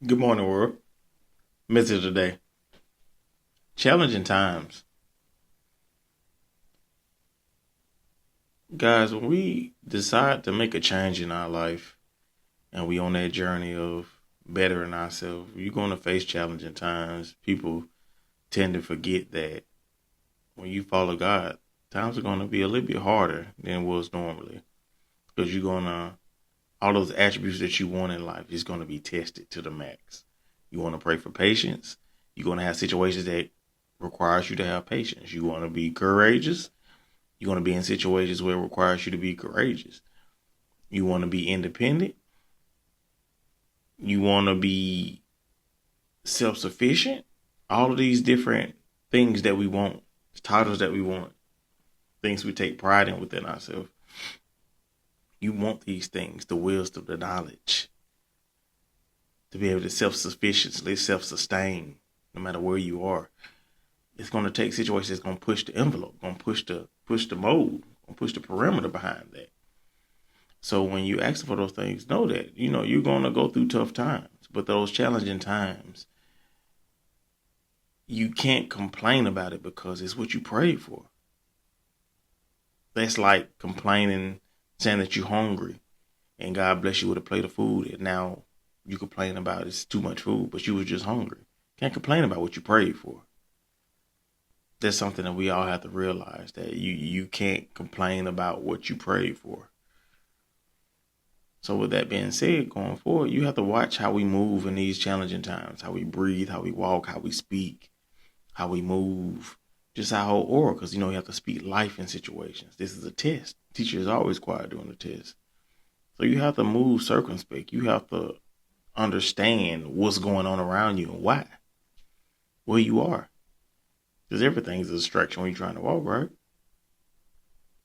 Good morning, world. Message today. Challenging times. Guys, when we decide to make a change in our life and we on that journey of bettering ourselves, you're going to face challenging times. People tend to forget that when you follow God, times are going to be a little bit harder than it was normally because you're going to, all those attributes that you want in life is going to be tested to the max. You want to pray for patience. You're going to have situations that requires you to have patience. You want to be courageous. You're going to be in situations where it requires you to be courageous. You want to be independent. You want to be self sufficient. All of these different things that we want, titles that we want, things we take pride in within ourselves. You want these things, the wisdom, the knowledge, to be able to self sufficiently, self sustain, no matter where you are. It's going to take situations that's going to push the envelope, going to push the mold, going to push the perimeter behind that. So when you ask for those things, know that, you're going to go through tough times. But those challenging times, you can't complain about it because it's what you prayed for. That's like complaining, saying that you're hungry and God bless you with a plate of food. And now you complain about it's too much food, but you were just hungry. Can't complain about what you prayed for. That's something that we all have to realize, that you can't complain about what you prayed for. So with that being said, going forward, you have to watch how we move in these challenging times, how we breathe, how we walk, how we speak, how we move, just our whole aura, because you have to speak life in situations. This is a test. Teacher is always quiet during the test. So you have to move circumspect. You have to understand what's going on around you and why, where you are. Because everything's a distraction when you're trying to walk, right?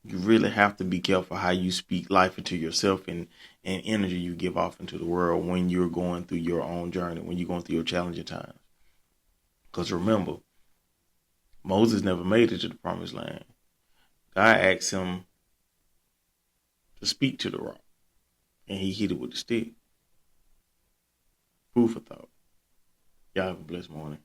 You really have to be careful how you speak life into yourself and energy you give off into the world when you're going through your own journey, when you're going through your challenging times. Because remember, Moses never made it to the promised land. God asked him to speak to the rock, and he hit it with the stick. Food for thought. Y'all have a blessed morning.